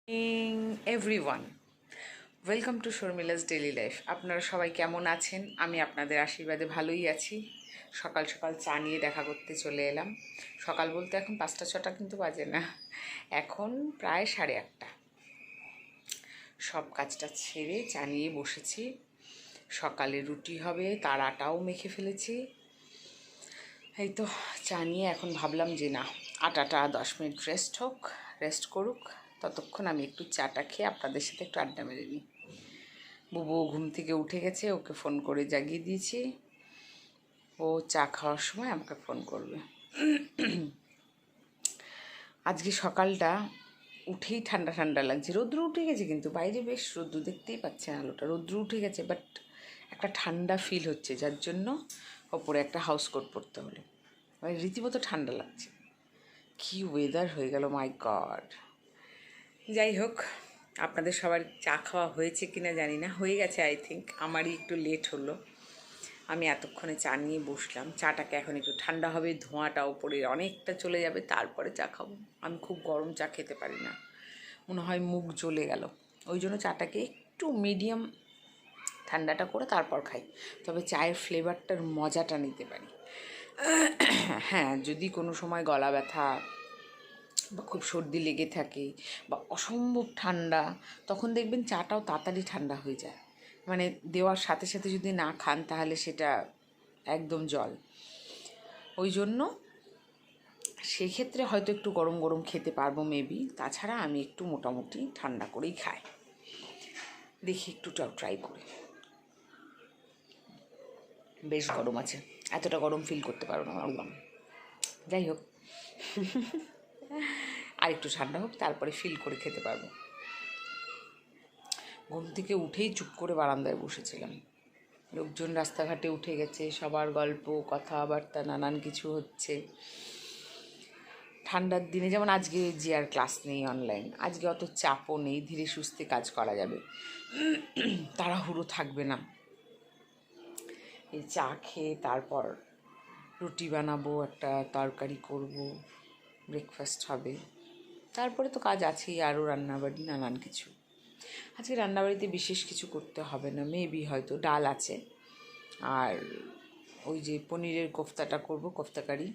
Everyone, welcome to Sharmila's daily life. আপনারা সবাই কেমন আছেন? আমি আপনাদের আশীর্বাদে ভালোই আছি। সকাল সকাল চা নিয়ে দেখা করতে চলে এলাম। সকাল বলতে এখন 5টা 6টা কিন্তু বাজে না, এখন প্রায় 8:30। সব কাজটা ছেড়ে চা নিয়ে বসেছি। সকালে রুটি হবে, তার আটাও মেখে ফেলেছি। এই তো চা নিয়ে এখন ভাবলাম যে না, আটাটা 10 মিনিট রেস্ট করুক, ততক্ষণ আমি একটু চাটা খেয়ে আপনাদের সাথে একটু আড্ডা মেরে নিই। বুবু ঘুম থেকে উঠে গেছে, ওকে ফোন করে জাগিয়ে দিয়েছি। ও চা খাওয়ার সময় আমাকে ফোন করবে। আজকে সকালটা উঠেই ঠান্ডা ঠান্ডা লাগছে। রৌদ্র উঠে গেছে, কিন্তু বাইরে বেশ রৌদ্র, দেখতেই পাচ্ছেন আলোটা, রৌদ্র উঠে গেছে, বাট একটা ঠান্ডা ফিল হচ্ছে, যার জন্য ওপরে একটা হাউস কোট পরতে হলো। মানে রীতিমতো ঠান্ডা লাগছে। কি ওয়েদার হয়ে গেল, মাই গড। যাই হোক, আপনাদের সবার চা খাওয়া হয়েছে কিনা জানি না, হয়ে গেছে আই থিঙ্ক। আমারই একটু লেট হলো। আমি এতক্ষণে চা নিয়ে বসলাম। চাটাকে এখন একটু ঠান্ডা হবে, ধোঁয়াটা ওপরে অনেকটা চলে যাবে, তারপরে চা খাবো। আমি খুব গরম চা খেতে পারি না, মনে হয় মুখ জ্বলে গেল। ওই জন্য চাটাকে একটু মিডিয়াম ঠান্ডাটা করে তারপর খাই, তবে চায়ের ফ্লেভারটার মজাটা নিতে পারি। হ্যাঁ, যদি কোনো সময় গলা ব্যথা বা খুব সর্দি লেগে থাকে বা অসম্ভব ঠান্ডা, তখন দেখবেন চাটাও তাড়াতাড়ি ঠান্ডা হয়ে যায়। মানে দেওয়ার সাথে সাথে যদি না খান তাহলে সেটা একদম জল। ওই জন্য সেক্ষেত্রে হয়তো একটু গরম গরম খেতে পারবো মেবি, তাছাড়া আমি একটু মোটামুটি ঠান্ডা করেই খাই। দেখি একটুটাও ট্রাই করে। বেশ গরম আছে, এতটা গরম ফিল করতে পারো না একদম। যাই হোক, আর একটু ঠান্ডা হোক, তারপরে ফিল করে খেতে পারবো। ঘুম থেকে উঠেই চুপ করে বারান্দায় বসেছিলাম। লোকজন রাস্তাঘাটে উঠে গেছে, সবার গল্প কথাবার্তা নানান কিছু হচ্ছে। ঠান্ডার দিনে যেমন আজকে যে আর ক্লাস নেই অনলাইন, আজকে অত চাপও নেই, ধীরে সুস্থে কাজ করা যাবে, তাড়াহুড়ো থাকবে না। এই চা খেয়ে তারপর রুটি বানাবো, একটা তরকারি করব, ব্রেকফাস্ট হবে, তারপরে তো কাজ আছেই, আরও রান্নাবাড়ি নানান কিছু। আজকে রান্নাবাড়িতে বিশেষ কিছু করতে হবে না, মেবি হয়তো ডাল আছে, আর ওই যে পনিরের কোফতাটা করব, কোফতাকারি,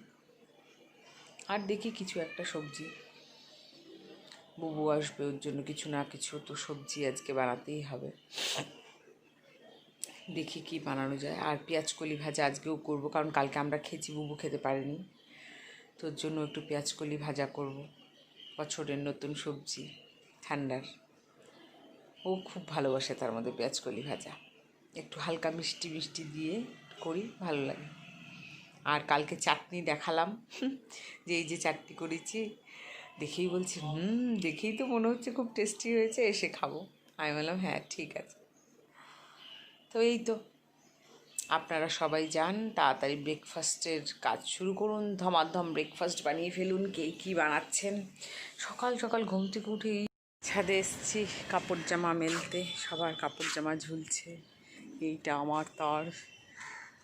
আর দেখি কিছু একটা সবজি। বুবু আসবে, ওর জন্য কিছু না কিছু তো সবজি আজকে বানাতেই হবে। দেখি কি বানানো যায়। আর পেঁয়াজকলি ভাজা আজকেও করব, কারণ কালকে আমরা খেয়েছি, বুবু খেতে পারেনি, তোর জন্য একটু পেঁয়াজকলি ভাজা করব। বছরের নতুন সবজি, ঠান্ডার, ও খুব ভালোবাসে তার মধ্যে পেঁয়াজকলি ভাজা। একটু হালকা মিষ্টি মিষ্টি দিয়ে করি, ভালো লাগে। আর কালকে চাটনি দেখালাম, যে এই যে চাটনি করেছি, দেখেই বলছি দেখেই তো মনে হচ্ছে খুব টেস্টি হয়েছে, এসে খাবো। আমি বললাম হ্যাঁ ঠিক আছে। তো এই তো, আপনারা সবাই যান, তাড়াতাড়ি ব্রেকফাস্টের কাজ শুরু করুন, ধমাধম ব্রেকফাস্ট বানিয়ে ফেলুন। কে কী বানাচ্ছেন? সকাল সকাল ঘুম থেকে উঠেই ছাদে এসেছি কাপড় জামা মেলতে। সবার কাপড় জামা ঝুলছে, এইটা আমার তার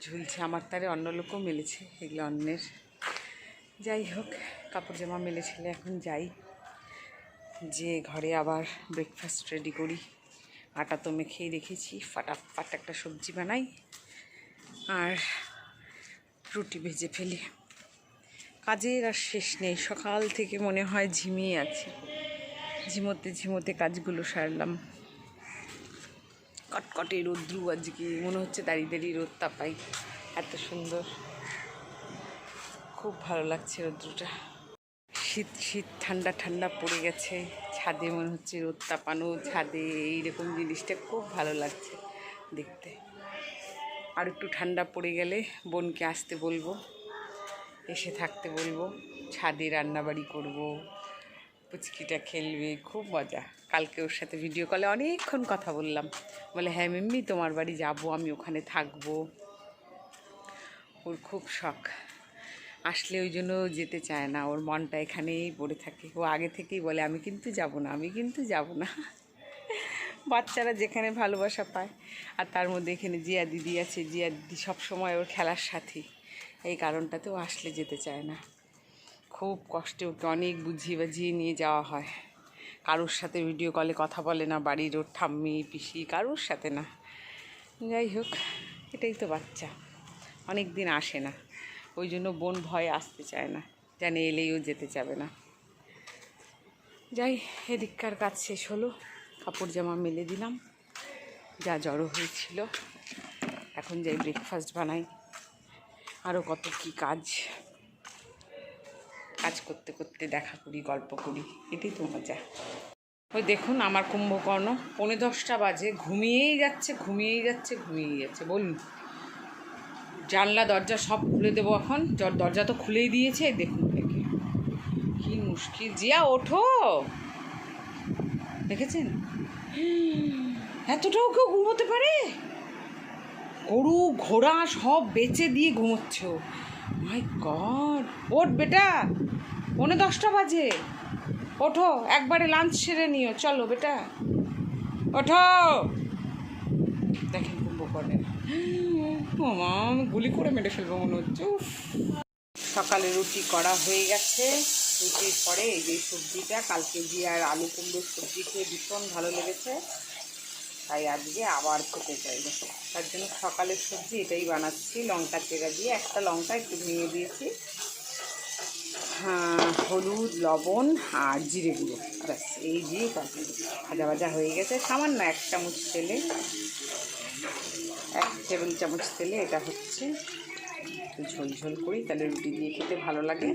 ঝুলছে, আমার তারে অন্য লোকও মেলেছে, এগুলো অন্যের। যাই হোক, কাপড় জামা মেলে ছেলে এখন যাই, যে ঘরে আবার ব্রেকফাস্ট রেডি করি। আটা তো মেখেই রেখেছি, ফাটাফাট একটা সবজি বানাই আর রুটি ভেজে ফেলি। কাজের আর শেষ নেই, সকাল থেকে মনে হয় ঝিমিয়ে আছি, ঝিমোতে ঝিমোতে কাজগুলো সারলাম। কটকটে রৌদ্রু, আজকে মনে হচ্ছে দাঁড়িয়ে দাঁড়িয়ে রোদ তাপাই, এত সুন্দর, খুব ভালো লাগছে রৌদ্রটা। শীত শীত ঠান্ডা ঠান্ডা পড়ে গেছে, ছাদে মনে হচ্ছে রোদ তাপানো, ছাদে এইরকম জিনিসটা খুব ভালো লাগছে দেখতে। আর একটু ঠান্ডা পড়ে গেলে বোনকে আসতে বলবো, এসে থাকতে বলবো, ছাদে রান্নাবাড়ি করব, পুচকিটা খেলবে, খুব মজা। কালকে ওর সাথে ভিডিও কলে অনেকক্ষণ কথা বললাম, বলে হ্যাঁ মিম্মি তোমার বাড়ি যাব, আমি ওখানে থাকবো। ওর খুব শখ, আসলে ওই জন্য যেতে চায় না, ওর মনটা এখানেই পড়ে থাকে। ও আগে থেকেই বলে আমি কিন্তু যাব না, আমি কিন্তু যাব না। বাচ্চারা যেখানে ভালোবাসা পায়, আর তার মধ্যে এখানে জিয়া দিদি আছে, জিয়া দিদি সবসময় ওর খেলার সাথী, এই কারণটাতেও আসলে যেতে চায় না। খুব কষ্টে ওকে অনেক বুঝিয়ে বাজিয়ে নিয়ে যাওয়া হয়, কারোর সাথে ভিডিও কলে কথা বলে না, বাড়ির ওর ঠাম্মি পিসি কারোর সাথে না। যাই হোক, এটাই তো বাচ্চা, অনেক দিন আসে না, ওই জন্য বোন ভয়ে আসতে চায় না, জানে এলেও যেতে চাবে না। যাই, এদিককার কাজ শেষ হলো, কাপড় জামা মেলে দিলাম, যা জড়ো হয়েছিল। এখন যাই ব্রেকফাস্ট বানাই, আরও কত কি কাজ করতে করতে দেখা করি, গল্প করি, এটাই তো মজা। ওই দেখুন আমার কুম্ভকর্ণ 9:45 বাজে, ঘুমিয়েই যাচ্ছে। বলুন, জানলা দরজা সব খুলে দেবো এখন, দরজা তো খুলেই দিয়েছে। দেখুন দেখে কি মুশকিল। জিয়া ওঠো, দেখেছেন এতটাও কেউ ঘুমোতে পারে? গরু ঘোড়া সব বেচে দিয়ে ঘুমোচ্ছ। মাই গড, ওঠ বেটা, 9:45 বাজে, ওঠো, একবারে লাঞ্চ সেরে নিও, চলো বেটা ওঠো। দেখেন কুম্ভকর্ণের, মামা আমি গুলি করে মেরে ফেলবো মনে হচ্ছে। সকালে রুটি করা হয়ে গেছে, রুটির পরে এই যে সবজিটা, কালকে জিয়ার আলু কুমড়োর সবজি খেয়ে ভীষণ ভালো লেগেছে, তাই আজকে আবার খেতে চাইবে, তার জন্য সকালের সবজি এটাই বানাচ্ছি। লঙ্কা চেরা দিয়ে, একটা লঙ্কা একটু ভেঙে দিয়েছি, হলুদ লবণ আর জিরে গুঁড়ো, ব্যাস এই দিয়ে ভাজা ভাজা হয়ে গেছে। সামান্য 1 চামচ তেলে, 1 টেবিল চামচ তেলে এটা হচ্ছে। ঝোল ঝোল করি, তাহলে রুটি দিয়ে খেতে ভালো লাগে।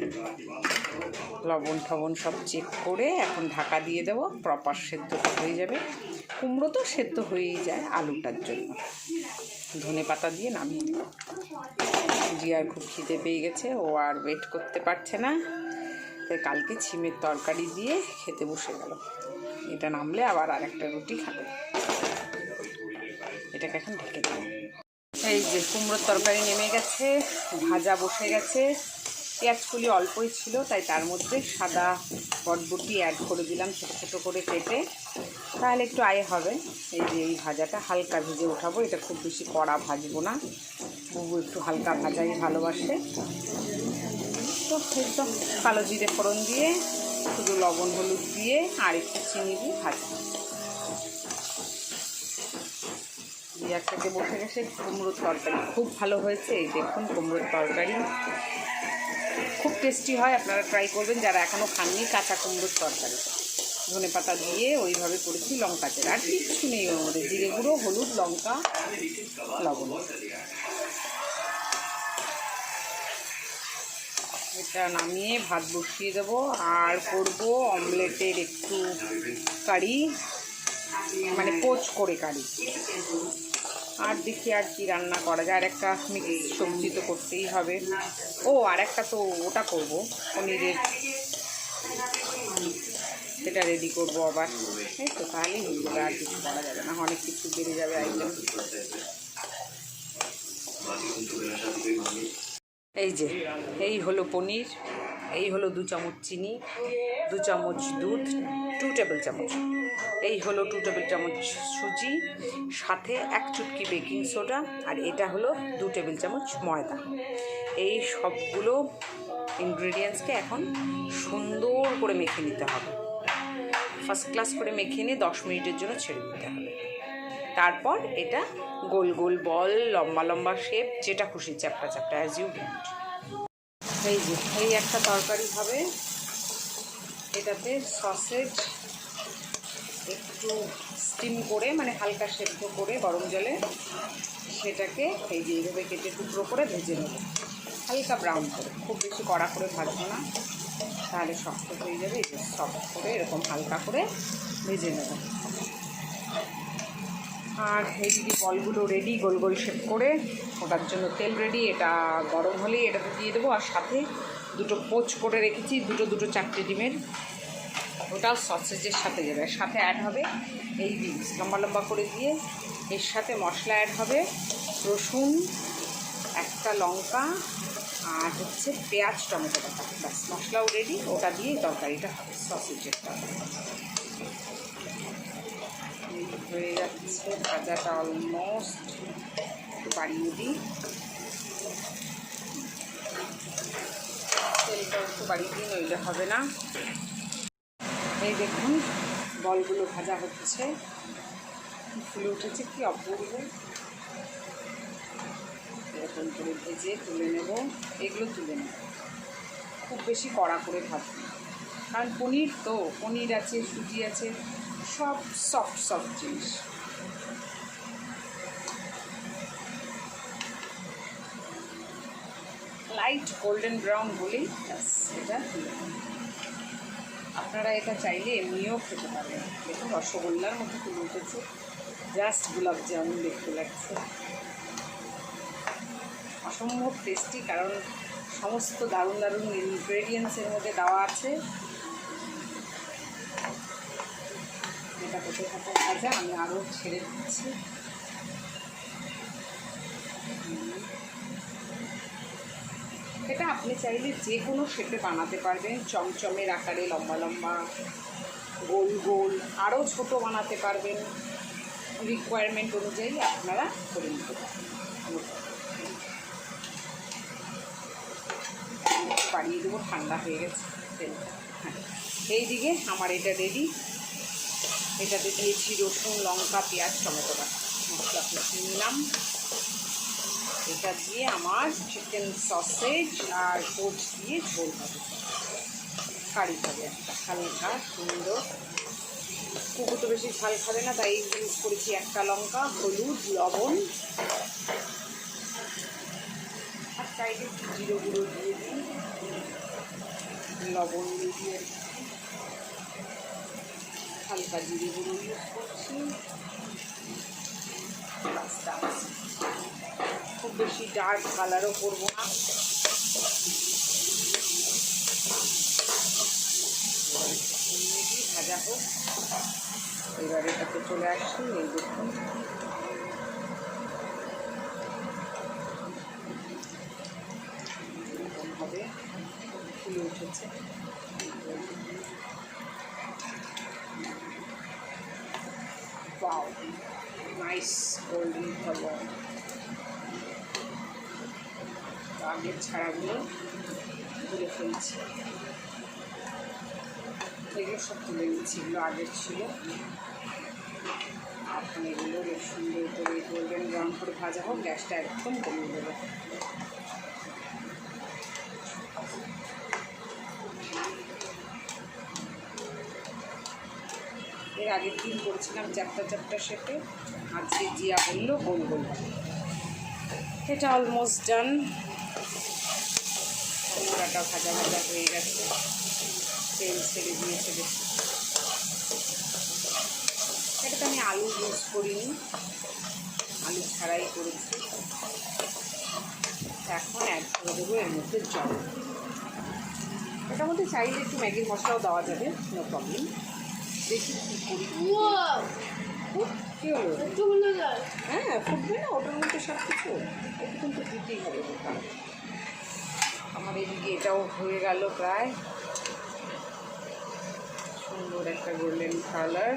লবণ টবণ সব চেক করে এখন ঢাকা দিয়ে দেবো, প্রপার সেদ্ধ হয়ে যাবে। কুমড়ো তো সেদ্ধ হয়েই যায় আলুটার জন্য। ধনে পাতা দিয়ে নামিয়ে দেবো। জিয়ার খুব খিদে পেয়ে গেছে, ও আর ওয়েট করতে পারছে না, তাই কালকে ছিমের তরকারি দিয়ে খেতে বসে গেল। এটা নামলে আবার আরেকটা রুটি খাবে। এটাকে এখন ঢেকে দেবো। এই যে কুমড়োর তরকারি নেমে গেছে, ভাজা বসে গেছে। পেঁয়াজকলি অল্পই ছিল, তাই তার মধ্যে সাদা বটবটি অ্যাড করে দিলাম ছোটো ছোটো করে কেটে, তাহলে একটু আয়ে হবে। এই যে এই ভাজাটা হালকা ভেজে উঠাবো, এটা খুব বেশি কড়া ভাজবো না, বুবু একটু হালকা ভাজাই ভালোবাসে। তো একদম কালো জিরে ফোড়ন দিয়ে, শুধু লবণ হলুদ দিয়ে আর একটু চিনি দিয়ে ভাজবো। জিয়ার থেকে বসে গেছে কুমড়োর তরকারি, খুব ভালো হয়েছে। এই দেখুন কুমড়োর তরকারি খুব টেস্টি হয়, আপনারা ট্রাই করবেন যারা এখনও খাননি। কাঁচা কুমড়োর তরকারি ধনে পাতা দিয়ে ওইভাবে করেছি, লঙ্কা চেরা, আর কিচ্ছু নেই ওর মধ্যে, জিরে গুঁড়ো হলুদ লঙ্কা লবণ। এটা নামিয়ে ভাত বসিয়ে দেবো, আর করবো অমলেটের একটু কারি, মানে পোচ করে কারি। আর দেখি আর কি রান্না করা যায়, আর একটা মিক্স সবজি তো করতেই হবে। ও আর একটা তো ওটা করবো, পনিরের, সেটা রেডি করবো আবার। এই তো তাহলেই হয়ে যাবে, আর কিছু করা যাবে না, অনেক কিছু বেড়ে যাবে আইটেম। এই যে এই হলো পনির, এই হলো 2 চামচ চিনি, 2 চামচ দুধ, 2 টেবিল চামচ, এই হলো 2 টেবিল চামচ সুজি, সাথে 1 চুটকি বেকিং সোডা, আর এটা হলো 2 টেবিল চামচ ময়দা। এই সবগুলো ইনগ্রেডিয়েন্টসকে এখন সুন্দর করে মেখে নিতে হবে, ফার্স্ট ক্লাস করে মেখে নিয়ে 10 মিনিটের জন্য ছেড়ে দিতে হবে। তারপর এটা গোল গোল বল, লম্বা লম্বা শেপ, যেটা খুশি চ্যাপটা চ্যাপটা অ্যাজ ইউ ওয়ান্ট। এই যে এই একটা তরকারি হবে, এটাতে সসেজ একটু স্টিম করে, মানে হালকা সেদ্ধ করে গরম জলে, সেটাকে এই যে এইভাবে কেটে টুকরো করে ভেজে নেব, হালকা ব্রাউন করে, খুব বেশি কড়া করে ভাজবো না, তাহলে শক্ত হয়ে যাবে। এই যে সফট করে এরকম হালকা করে ভেজে নেব। আর এইদিকে বলগুলো রেডি, গোল গোল শেপ করে, ওটার জন্য তেল রেডি, এটা গরম হলেই এটাতে দিয়ে দেবো। আর সাথে 2টো পোচ করে রেখেছি, দুটো 4টে ডিমের, ওটাও সসেজের সাথে যাবে। সাথে অ্যাড হবে এই বিনস লম্বা লম্বা করে দিয়ে, এর সাথে মশলা অ্যাড হবে রসুন, একটা লঙ্কা, আর হচ্ছে পেঁয়াজ টমেটো বাটা, ব্যাস মশলাও রেডি। ওটা দিয়ে তরকারিটা হবে, সসেজেরটা হয়ে যাচ্ছে। ভাজাটা অলমোস্ট, একটু বাড়িয়ে দিই, তেলটা একটু বাড়িয়ে দিই, নইলে হবে না। এই দেখুন বলগুলো ভাজা হচ্ছে, ফুলে উঠেছে, কি অপূর্ব। এরকম করে ভেজে তুলে নেব, এগুলো তুলে নেব, খুব বেশি কড়া করে ভাজবো, কারণ পনির তো, পনির আছে, সুজি আছে, সব সফট সফট জিনিস। লাইট গোল্ডেন ব্রাউন হলেই ব্যাস এটা তুলে নেব। আপনারা এটা চাইলে এমনিও খেতে পারেন। দেখুন রসগোল্লার মতো তুলে উঠেছে, জাস্ট গোলাপ জামুন দেখতে লাগছে, অসম্ভব টেস্টি, কারণ সমস্ত দারুণ দারুণ ইনগ্রেডিয়েন্টসের মধ্যে দেওয়া আছে। এটা হতে থাকে ভাজা, আমি আরও ছেড়ে দিচ্ছি। এটা আপনি চাইলে যে কোনো শেপে বানাতে পারবেন, চমচমের আকারে, লম্বা লম্বা, গোল গোল, আরও ছোটো বানাতে পারবেন, রিকোয়ারমেন্ট অনুযায়ী আপনারা করে নিতে পারবেন। বাড়িয়ে দেবো, ঠান্ডা হয়ে গেছে তেলটা। হ্যাঁ, এইদিকে আমার এটা রেডি। এটাতে দিয়েছি রসুন, লঙ্কা, পেঁয়াজ, টমেটো বাটা, মশলা কষে নিলাম। এটা দিয়ে আমার চিকেন সসেজ আর ওটস দিয়ে ঝোল হবে, কারি হবে একটা হালকা সুন্দর। কুকুর তো বেশি ঝাল খাবে না, তাই ইউজ করেছি একটা লঙ্কা, হলুদ, লবণ, আর চাইলে জিরে গুঁড়ো দিয়ে দিই, লবণ দিয়ে হালকা জিরে গুঁড়ো ইউজ করছি। খুব বেশি ডার্ক কালারও করবো না। ভাজা হোক, এবার এটাতে চলে আসছি। এই দেখুন এরকমভাবে ফুলে উঠেছে। Wow, nice golden colour. আগের ছাড়াগুলো তুলে ফেলছি, এগুলো সব তুলে নিচ্ছি, এগুলো আগের ছিল। এখন এগুলো বেশ সুন্দর করে গোল্ডেন ব্রাউন করে ভাজা হোক, গ্যাসটা একদম কমিয়ে দেবো। এর আগের দিন করেছিলাম চারটা চারটা শেপে, আজকে জিয়া বললো গোল গোল। এটা অলমোস্ট ডান, পুরাটা ভাজা ভাজা হয়ে গেছে, তেল ছেড়ে দিয়েছে বেশি। এটাতে আমি আলু ইউজ করিনি, আলু ছাড়াই করেছি। এখন অ্যাড করে দেবো এর মধ্যে জল। এটার মধ্যে চাইলে একটু ম্যাগির মশলাও দেওয়া যাবে, নো প্রবলেম। দেখি কী করি। কী হলো? হ্যাঁ, ফুটবে না, ওটার মধ্যে সব কিছু একটু কিন্তু দিতেই হবে। আমার এদিকে এটাও হয়ে গেল প্রায়, সুন্দর একটা গোল্ডেন কালার।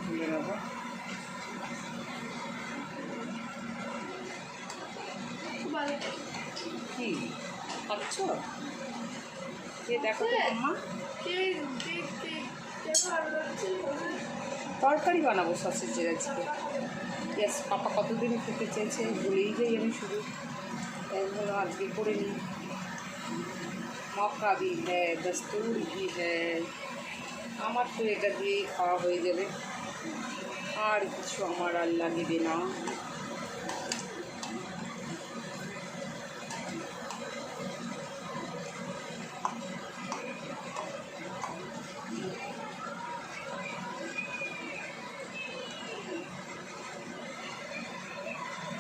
তুলে নেব। কি খাচ্ছ? কে দেখো তো মাম্মা, তরকারি বানাবো সসেজের আজকে। ইয়েস, পাপা কতদিন খেতে চেয়েছে, ভুলেই যাই আমি শুধু, এগুলো আজকে করে নিই। মক্কা ভি হ্যাঁ, দস্তুর ভি হ্যাঁ, আমার তো এটা দিয়েই খাওয়া হয়ে যাবে, আর কিছু আমার আর লাগবে না।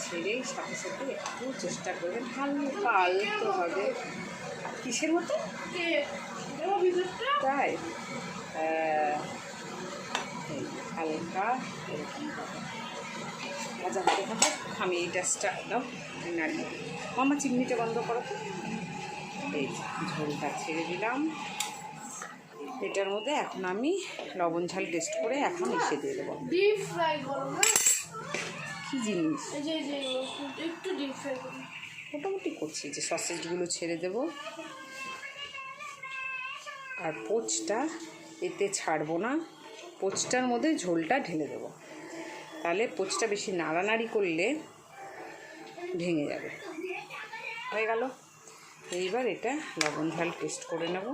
ছেড়েই সাথে সাথে একটু চেষ্টা করবেন, হালকা আলতো হবে। কিসের মতো? তাই হালকা এরকম ভাজা হতে হবে। আমি এই ডাস্টটা দাও, নাড়িয়ে মামা, চিমনিটা বন্ধ করো তো। এই ঝোলটা ছেড়ে দিলাম এটার মধ্যে। এখন আমি লবণ ঝাল টেস্ট করে এখন এসে দিয়ে দেবো। কী জিনিস? মোটামুটি করছি, যে সসেজগুলো ছেড়ে দেব, আর পোচটা এতে ছাড়বো না, পোচটার মধ্যে ঝোলটা ঢেলে দেবো, তাহলে পোচটা বেশি নাড়ানাড়ি করলে ভেঙে যাবে। হয়ে গেল। এইবার এটা লবণ ঝাল টেস্ট করে নেব।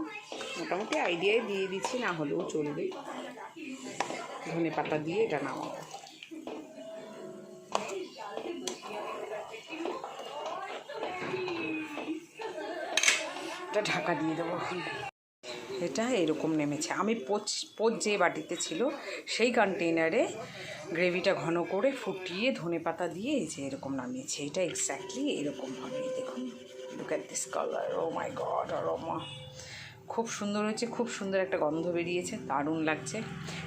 মোটামুটি আইডিয়ায় দিয়ে দিচ্ছি, না হলেও চলবে। ধনে পাতা দিয়ে এটা নামাবো। এটা ঢাকা দিয়ে দেবো। এটা এরকম নেমেছে। আমি পোচ যে বাটিতে ছিল সেই কন্টেইনারে গ্রেভিটা ঘন করে ফুটিয়ে ধনে পাতা দিয়ে এই যে এরকম নামিয়েছি। এটা এক্স্যাক্টলি এরকম হবে। দেখুন, look at this colour, oh my god, অরমা খুব সুন্দর হয়েছে, খুব সুন্দর একটা গন্ধ বেরিয়েছে, দারুণ লাগছে।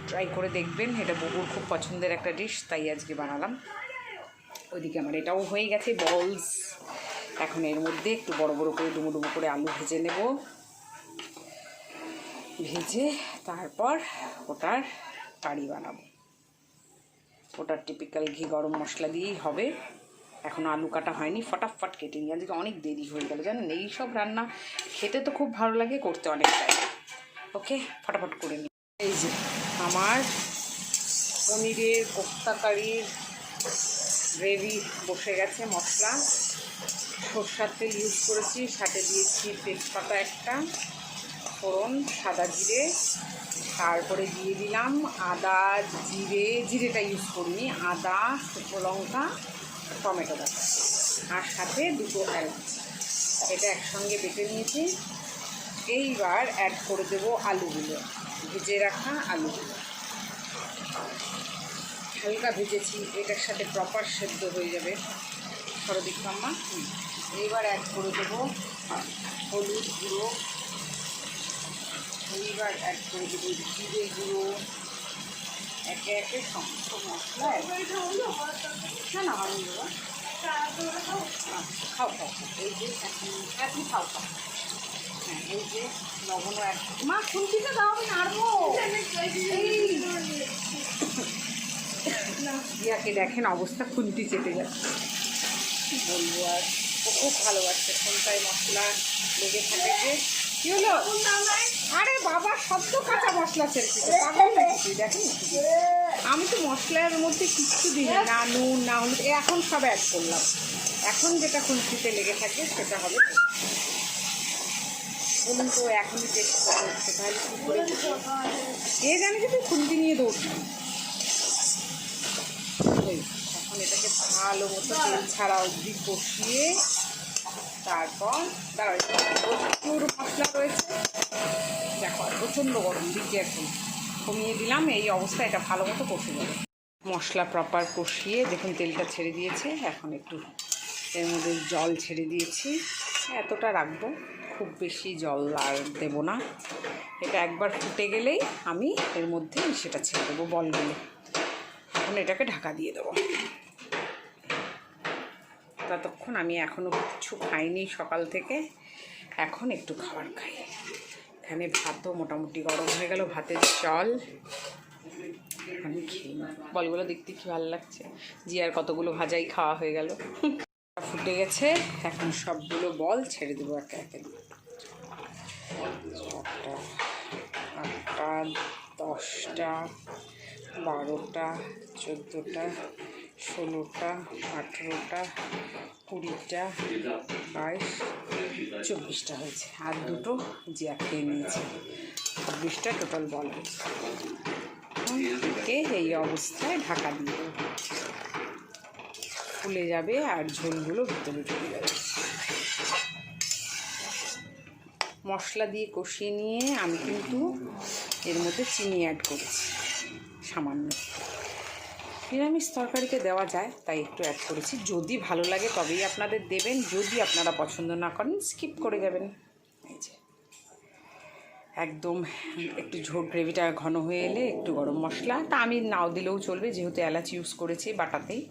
ট্রাই করে দেখবেন, এটা বুবুর খুব পছন্দের একটা ডিশ, তাই আজকে বানালাম। ওইদিকে আমার এটাও হয়ে গেছে বলস। এখন এর মধ্যে একটু বড় বড় করে ডুমো ডুমো করে আলু ভেজে নেব। ভেজে তারপর ওটার কারি বানাবো। ওটার টিপিক্যাল ঘি গরম মশলা দিয়েই হবে। এখন আলু কাটা হয়নি, ফটাফট কেটে নিই। আজকে অনেক দেরি হয়ে গেল জানেন। এই সব রান্না খেতে তো খুব ভালো লাগে, করতে অনেক টাইম। ওকে, ফটাফট করে নিই। এই যে আমার পনিরের কোফতা কারির গ্রেভি বসে গেছে। মশলা সরষের তেল ইউজ করেছি, সাথে দিয়েছি তেজপাতা একটা, ফোড়ন, সাদা জিরে, তারপরে দিয়ে দিলাম আদা, জিরেটা ইউজ করিনি, আদা, শুকনো লঙ্কা, টমেটো বাটা, আর সাথে দুটো এলাচ। এটা একসঙ্গে বেটে নিয়েছি। এইবার অ্যাড করে দেবো আলুগুলো, ভেজে রাখা আলুগুলো। হালকা ভেজেছি, এটার সাথে প্রপার সেদ্ধ হয়ে যাবে। সরদিক মাম্মা। এইবার অ্যাড করে দেবো হলুদ গুঁড়ো, এইবার অ্যাড করে দেবো জিরে গুঁড়ো। একে একে সমস্ত মশলা না আমি দেবো। খাও খাও, এই যে এখন খাও খাও। হ্যাঁ, এই যে লবণ মা খুন্তিতে দাও, আমি নাড়বো। ইয়াকে দেখেন অবস্থা, খুন্তি চেপে যাচ্ছে। কী বলবো আর, ও খুব ভালোবাসছে কোনটায় মশলা লেগে থাকে। যে কী হলো? আরে বাবা, সব তো কাঁচা মশলা ছেড়েছে, পাগল নাকি দেখেন। আমি তো মশলার মধ্যে কিচ্ছু দিই না, নুন না হলুদ, এখন সব অ্যাড করলাম। এখন যেটা খুন্তিতে লেগে থাকে সেটা হবে। বলুন তো, এখনই টেস্ট করা হচ্ছে, তাহলে কী করে কে জানে যে তুই খুন্তি নিয়ে দৌড়বি। এখন এটাকে ভালো মতো তেল ছাড়া অবধি কষিয়ে তারপর প্রচুর মশলা রয়েছে। দেখো প্রচণ্ড গরম দিকে, এখন কমিয়ে দিলাম। এই অবস্থা এটা ভালো মতো কষে যাবে। মশলা প্রপার কষিয়ে দেখুন তেলটা ছেড়ে দিয়েছে। এখন একটু এর মধ্যে জল ছেড়ে দিয়েছি, এতটা রাখবো, খুব বেশি জল আর দেবো না। এটা একবার ফুটে গেলেই আমি এর মধ্যে সেটা ছেড়ে দেবো বলগুলো। এখন এটাকে ঢাকা দিয়ে দেবো। ততক্ষণ আমি এখনও কিছু খাইনি সকাল থেকে, এখন একটু খাবার খাই। এখানে ভাতও মোটামুটি গরম হয়ে গেল, ভাতের জল আমি খেয়ে নিই। বলগুলো দেখতে কি ভালো লাগছে। জিয়ার কতগুলো ভাজাই খাওয়া হয়ে গেল। ফুটে গেছে, এখন সবগুলো বল ছেড়ে দেবো একে একে। 4টা, 8টা, 10টা, 12টা, 14টা, 16টা, 18টা, 20টা, 22, 24টা হয়েছে। আর দুটো জিয়া খেয়ে নিয়েছে, 26টা টোটাল বল হয়েছে। এই অবস্থায় ঢাকা দিয়ে দেবো, ফুলে যাবে আর ঝোলগুলো ভিতরে ঢুকে যাবে। মশলা দিয়ে কষিয়ে নিয়ে আমি কিন্তু এর মধ্যে চিনি অ্যাড করেছি সামান্য। নিরামিষ তরকারিতে দেওয়া যায় তাই একটু অ্যাড করেছি। যদি ভালো লাগে তবেই আপনাদের দেবেন, যদি আপনারা পছন্দ না করেন স্কিপ করে যাবেন। এই যে একদম একটু ঝোল গ্রেভিটা ঘন হয়ে এলে একটু গরম মশলা, তা আমি নাও দিলেও চলবে যেহেতু এলাচ ইউজ করেছি বাটাতেই।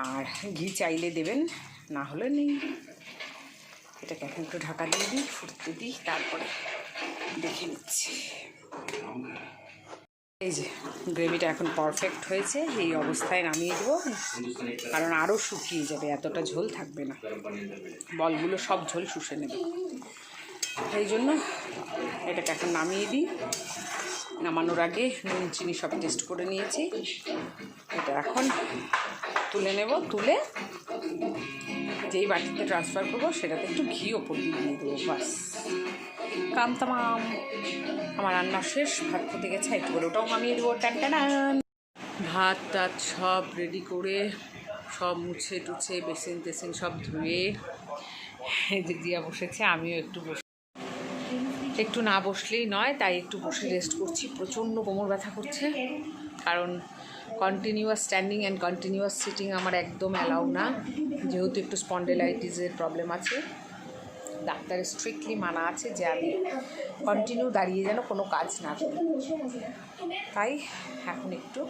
আর ঘি চাইলে দেবেন, না হলে নেই। এটাকে এখন একটু ঢাকা দিয়ে দিই, ফুটতে দিই, তারপরে দেখে নিচ্ছি। এই যে গ্রেভিটা এখন পারফেক্ট হয়েছে, এই অবস্থায় নামিয়ে দেবো, কারণ আরও শুকিয়ে যাবে, এতটা ঝোল থাকবে না, বলগুলো সব ঝোল শুষে নেবে। এই জন্য এটাকে এখন নামিয়ে দিই। নামানোর আগে নুন চিনি সব টেস্ট করে নিয়েছি। এটা এখন তুলে নেব, তুলে যেই বাটিতে ট্রান্সফার করবো সেটাতে একটু ঘি ওপর দিয়ে দেবো, বাস কাম তামাম। আমার রান্না শেষ, ভাত ফুটে গেছে, একটু করে ওটাও নামিয়ে দেবো। টান ভাত টাত সব রেডি করে সব মুছে টুছে বেসিন টেসিন সব ধুয়ে দিয়া বসেছে, আমিও একটু না বসলেই নয়, তাই একটু বসে রেস্ট করছি। প্রচণ্ড কোমর ব্যথা করছে, কারণ continuous standing and continuous sitting আমার একদম অ্যালাউ না, যেহেতু একটু স্পন্ডেলাইটিসের প্রবলেম আছে। ডাক্তারের স্ট্রিক্টলি মানা আছে যে আমি কন্টিনিউ দাঁড়িয়ে যেন কোনো কাজ না করি, তাই এখন একটু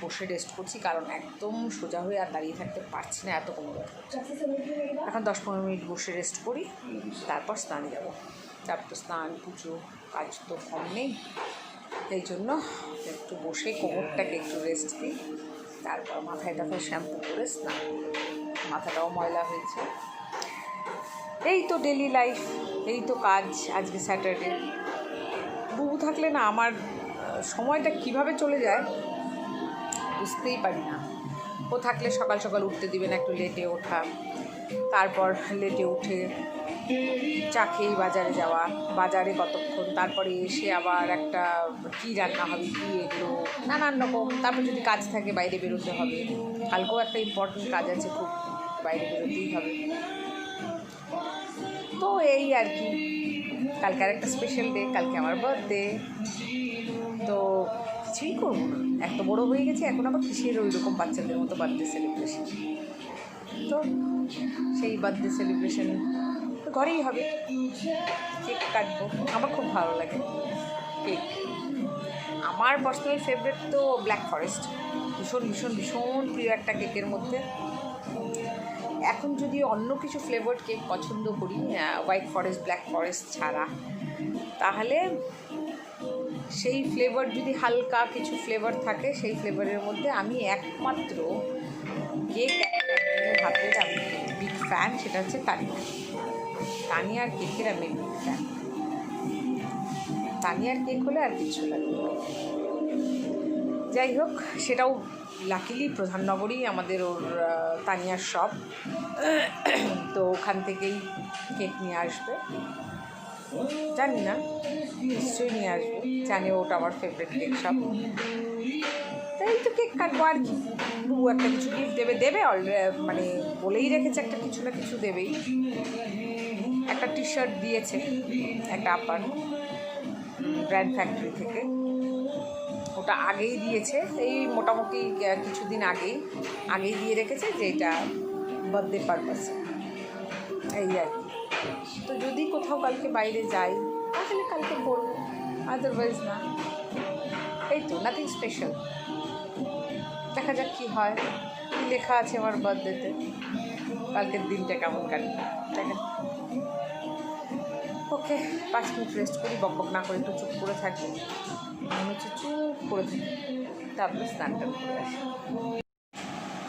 বসে রেস্ট করছি, কারণ একদম সোজা হয়ে আর দাঁড়িয়ে থাকতে পারছি না, এত কোমর ব্যথা করছে। এখন 10-15 মিনিট বসে রেস্ট করি, তারপর স্নানে যাব। তারপর তো স্নান পুজো কাজ তো কম নেই, এই জন্য একটু বসে কোমরটাকে একটু রেস্ট দিই, তারপর মাথায় শ্যাম্পু করে স্নান। মাথাটাও ময়লা হয়েছে। এই তো ডেলি লাইফ, এই তো কাজ। আজকে স্যাটারডে। বুবু থাকলে না আমার সময়টা কিভাবে চলে যায় বুঝতেই পারি না। ও থাকলে সকাল সকাল উঠতে দিবে না, একটু লেটে ওঠা, তারপর লেটে উঠে চা খেয়েই বাজারে যাওয়া, বাজারে কতক্ষণ, তারপরে এসে আবার একটা কী রান্না হবে, কী এগুলো নানান রকম। তারপর যদি কাজ থাকে বাইরে বেরোতে হবে, কালকেও একটা ইম্পর্টেন্ট কাজ আছে, খুব বাইরে বেরোতেই হবে। তো এই আর কি, কালকে আর একটা স্পেশাল ডে, কালকে আমার বার্থডে। তো কিছুই করবো না, এত বড়ো হয়ে গেছে, এখন আবার কিসের ওই রকম বাচ্চাদের মতো বার্থডে সেলিব্রেশন। তো সেই বার্থডে সেলিব্রেশন ঘরেই হবে, কেক কাটবো। আমার খুব ভালো লাগে কেক। আমার পার্সোনাল ফেভারিট তো ব্ল্যাক ফরেস্ট, ভীষণ ভীষণ ভীষণ প্রিয় একটা কেকের মধ্যে। এখন যদি অন্য কিছু ফ্লেভার্ড কেক পছন্দ করি, হোয়াইট ফরেস্ট ব্ল্যাক ফরেস্ট ছাড়া, তাহলে সেই ফ্লেভার যদি হালকা কিছু ফ্লেভার থাকে, সেই ফ্লেভারের মধ্যে আমি একমাত্র কেক হাতের আমি বিগ ফ্যান, সেটা হচ্ছে তানিয়ার কেকের আমি বিগ ফ্যান। তানিয়ার কেক হলে আর কিছু লাগবে। যাই হোক, সেটাও লাকিলি প্রধাননগরই আমাদের ওর তানিয়ার শপ, তো ওখান থেকেই কেক নিয়ে আসবে। জানি না, নিশ্চয়ই নিয়ে আসবে, জানি ওটা আমার ফেভারিট কেক শপ। তাই তো কেক কাটবো আর কি। বুবু একটা কিছু গিফট দেবে মানে বলেই রেখেছে একটা কিছু না কিছু দেবেই। একটা টি শার্ট দিয়েছে একটা আপার ব্র্যান্ড ফ্যাক্টরি থেকে, ওটা আগেই দিয়েছে, এই মোটামুটি কিছুদিন আগেই দিয়ে রেখেছে যে এটা বার্থডে পারপাসে, এই আর কি। তো যদি কোথাও কালকে বাইরে যাই তাহলে কালকে করবো, আদারওয়াইজ না। এই তো নাথিং স্পেশাল, দেখা যাক কী হয়। কী লেখা আছে আমার বার্থডেতে, কালকের দিনটা কেমন কাটবে দেখা। ওকে, 5 মিনিট রেস্ট করি, বকবক না করে একটু চুপ করে থাকি, মনে হচ্ছে চুপ করে থাকি, তারপরে স্নান টান করে আসি।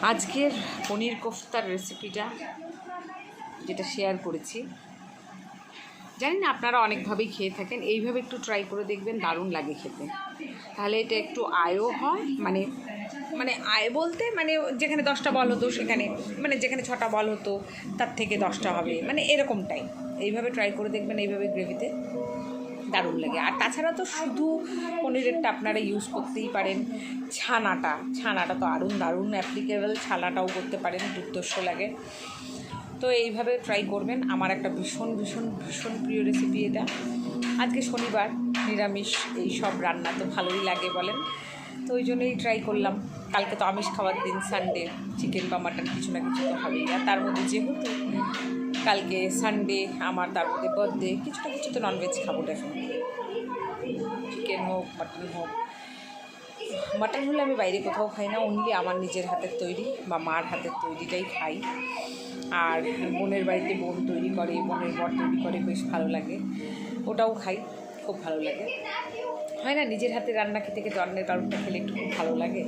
আজকের পনির কোফতার রেসিপিটা যেটা শেয়ার করেছি, জানি না আপনারা অনেকভাবেই খেয়ে থাকেন, এইভাবে একটু ট্রাই করে দেখবেন, দারুণ লাগে খেতে। তাহলে এটা একটু আয়ও হয়, মানে আয় বলতে মানে যেখানে 10টা বল হতো সেখানে, মানে যেখানে 6টা বল হতো তার থেকে 10টা হবে, মানে এরকমটাই। এইভাবে ট্রাই করে দেখবেন, এইভাবে গ্রেভিতে দারুণ লাগে। আর তাছাড়া তো শুধু পনিরেরটা আপনারা ইউজ করতেই পারেন, ছানাটা তো দারুণ অ্যাপ্লিকেবল, ছানাটাও করতে পারেন, দুর্ধর্ষ লাগে। তো এইভাবে ট্রাই করবেন। আমার একটা ভীষণ ভীষণ ভীষণ প্রিয় রেসিপি এটা। আজকে শনিবার, নিরামিষ, এই সব রান্না তো ভালোই লাগে বলেন, তো ওই জন্যই ট্রাই করলাম। কালকে তো আমিষ খাওয়ার দিন, সানডে, চিকেন বা মাটন কিছু না কিছু তো হবেই। আর তার মধ্যে যেহেতু কালকে সানডে আমার, তার মধ্যে বার্থডে, কিছু না কিছু তো ননভেজ খাবো ডেফিনেটলি, চিকেন হোক মাটন হোক। মাটন হলে আমি বাইরে কোথাও খাই না, অনলি আমার নিজের হাতের তৈরি বা মার হাতের তৈরিটাই খাই। আর বোনের বাড়িতে বোন তৈরি করে, বোনের বর তৈরি করে, বেশ ভালো লাগে, ওটাও খাই, খুব ভালো লাগে। হয় না, নিজের হাতে রান্না খেতে খেতে অন্যের কারণটা খেলে একটু খুব ভালো লাগে।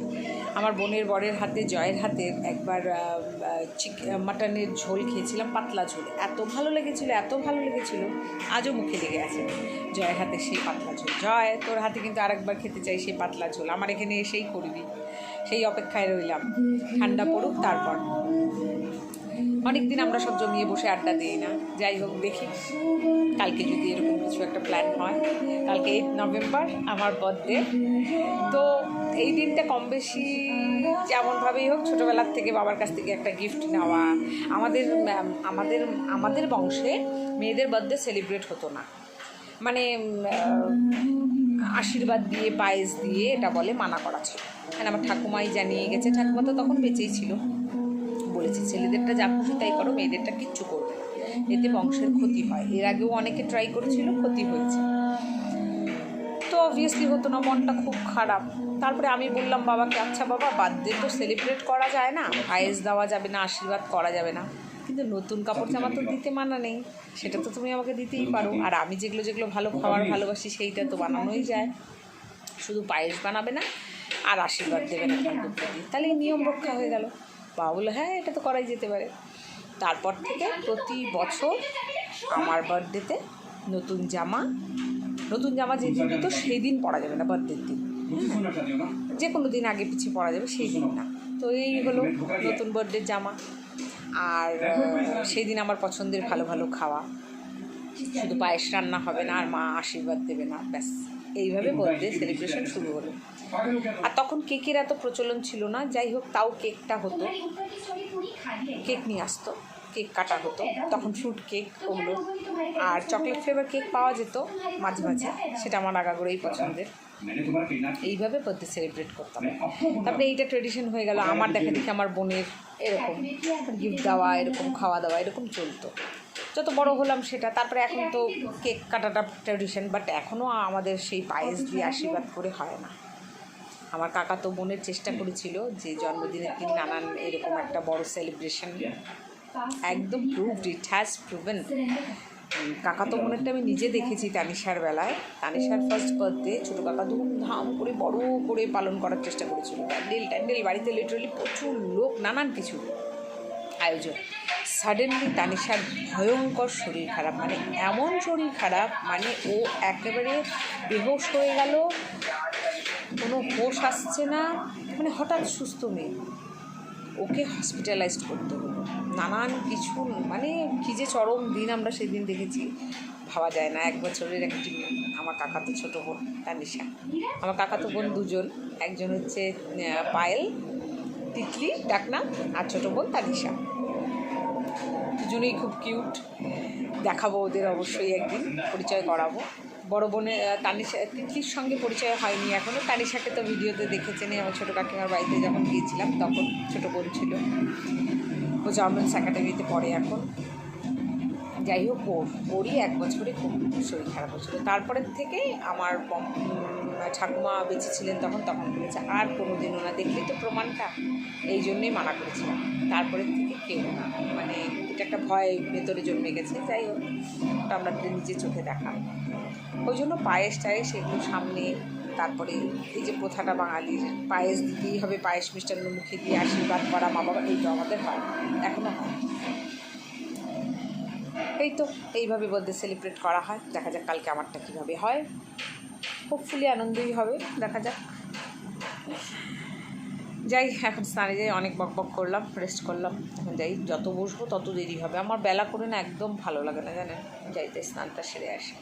আমার বোনের বরের হাতে, জয়ের হাতে একবার মাটনের ঝোল খেয়েছিলাম, পাতলা ঝোল, এত ভালো লেগেছিলো, এত ভালো লেগেছিলো, আজও মুখে লেগে আছে জয়ের হাতে সেই পাতলা ঝোল। জয়, তোর হাতে কিন্তু আরেকবার খেতে চাই সেই পাতলা ঝোল, আমার এখানে এসেই করবি, সেই অপেক্ষায় রইলাম, ঠান্ডা পড়ুক তারপর। অনেক দিন আমরা সব জমিয়ে বসে আড্ডা দিই না, যাই হোক দেখি কালকে যদি এরকম কিছু একটা প্ল্যান হয়। কালকে 8 নভেম্বর আমার বার্থডে, তো এই দিনটা কম বেশি যেমনভাবেই হোক ছোটোবেলার থেকে বাবার কাছ থেকে একটা গিফট নেওয়া। আমাদের আমাদের আমাদের বংশে মেয়েদের বার্থডে সেলিব্রেট হতো না, মানে আশীর্বাদ দিয়ে পায়েস দিয়ে এটা বলে মানা করা ছিল। মানে আমার ঠাকুমাই জানিয়ে গেছে, ঠাকুমা তো তখন বেঁচেই ছিল, বলেছে ছেলেদেরটা যা খুশি তাই করো, মেয়েদেরটা কিচ্ছু করবে, এতে বংশের ক্ষতি হয়। এর আগেও অনেকে ট্রাই করেছিল, ক্ষতি হয়েছে, তো অবভিয়াসলি হতো না, মনটা খুব খারাপ। তারপরে আমি বললাম বাবাকে, আচ্ছা বাবা, বার্থডে তো সেলিব্রেট করা যায় না, পায়েস দেওয়া যাবে না, আশীর্বাদ করা যাবে না, কিন্তু নতুন কাপড় জামা তো দিতে মানা নেই, সেটা তো তুমি আমাকে দিতেই পারো, আর আমি যেগুলো যেগুলো ভালো খাওয়ার ভালোবাসি সেইটা তো বানানোই যায়, শুধু পায়েস বানাবে না আর আশীর্বাদ দেবে না ঠাকুরকে দিয়ে, তাহলে এই নিয়ম রক্ষা হয়ে গেল। বাবা বললো হ্যাঁ, এটা তো করাই যেতে পারে। তারপর থেকে প্রতি বছর আমার বার্থডেতে নতুন জামা যেদিন দিত সেই দিন পরা যাবে না, বার্থডের দিন, যে কোনো দিন আগে পিছিয়ে পরা যাবে, সেই দিন না। তো এই হলো নতুন বার্থডের জামা, আর সেই দিন আমার পছন্দের ভালো ভালো খাওয়া, শুধু পায়েস রান্না হবে না আর মা আশীর্বাদ দেবে না, ব্যাস এইভাবে বার্থডে সেলিব্রেশন শুরু হলো। আর তখন কেকের এত প্রচলন ছিল না, যাই হোক তাও কেকটা হতো, কেক নিয়ে আসতো, কেক কাটা হতো, তখন ফ্রুট কেক ওগুলো, আর চকলেট ফ্লেভার কেক পাওয়া যেত মাঝে মাঝে, সেটা আমার আগাগোড়াই পছন্দের। এইভাবে বার্থডে সেলিব্রেট করতাম। তারপরে এইটা ট্রেডিশন হয়ে গেল, আমার দেখা দেখি আমার বোনের এরকম গিফট দেওয়া, এরকম খাওয়া দাওয়া এরকম চলতো, যত বড় হলাম সেটা। তারপরে এখন তো কেক কাটাটা ট্র্যাডিশন, বাট এখনও আমাদের সেই পায়েস দিয়ে আশীর্বাদ করে হয় না। আমার কাকা তো বোনের চেষ্টা করেছিল যে জন্মদিনের দিন নানান এরকম একটা বড় সেলিব্রেশন, একদম প্রুভড, ইট হ্যাজ প্রুভেন। কাকা তো বোনেরটা আমি নিজে দেখেছি তানিশার বেলায়, তানিশার ফার্স্ট বার্থডে ছোটো কাকা ধুমধাম করে বড় করে পালন করার চেষ্টা করেছিল, প্যান্ডেল বাড়িতে লিটারালি প্রচুর লোক, নানান কিছু আয়োজন। সাডেনলি তানিশার ভয়ঙ্কর শরীর খারাপ, মানে এমন শরীর খারাপ, মানে ও একেবারে বেহুশ হয়ে গেল, কোনো হোশ আসছে না, মানে হঠাৎ সুস্থ মেয়ে, ওকে হসপিটালাইজড করতে হলো, নানান কিছু, মানে কী যে চরম দিন আমরা সেদিন দেখেছি, ভাবা যায় না। 1 বছরের একটি আমার কাকাতো ছোটো বোন তানিশা, আমার কাকাতো বোন দুজন, একজন হচ্ছে পায়েল তিতলি ডাকনা, আর ছোটো বোন তানিশা, দুজনেই খুব কিউট, দেখাবো ওদের অবশ্যই একদিন, পরিচয় করাবো। বড় বোনের তানিশা, তিতলির সঙ্গে পরিচয় হয়নি এখনও, তানিশাকে তো ভিডিওতে দেখেছেনই, আমার ছোটো কাকিমার বাড়িতে যখন গিয়েছিলাম তখন ছোটো বোন ছিল, ও জার্মান্স একাডেমিতে পড়ে এখন। যাই হোক, ওরই 1 বছরে খুব শরীর খারাপ হচ্ছিলো। তারপরের থেকে আমার ঠাকুমা বেঁচে ছিলেন তখন বলেছে আর কোনো দিনও না, দেখলি তো প্রমাণটা, এই জন্যেই মানা করেছিলাম। তারপরের থেকে কেউ না, মানে এটা একটা ভয় ভেতরে জন্মে গেছে। যাই হোক, ওটা আমরা নিজের চোখে দেখা, ওই জন্য পায়েস টায়েস এগুলো সামনে। তারপরে এই যে প্রথাটা বাঙালির, পায়েস দিতেই হবে, পায়েস মিষ্টান্ন মুখে দিয়ে আশীর্বাদ করা মা বাবা, এইটা আমাদের হয়, এখনও হয়। এই তো এইভাবে বার্থডে সেলিব্রেট করা হয়। দেখা যাক কালকে আমারটা কীভাবে হয়, হোপফুলি আনন্দই হবে, দেখা যাক। যাই, এখন স্নানে যাই, অনেক বক করলাম, রেস্ট করলাম, এখন যাই, যত বসবো তত দেরি হবে, আমার বেলা করে না একদম ভালো লাগে না জানেন, যাইতে স্নানটা সেরে আসে।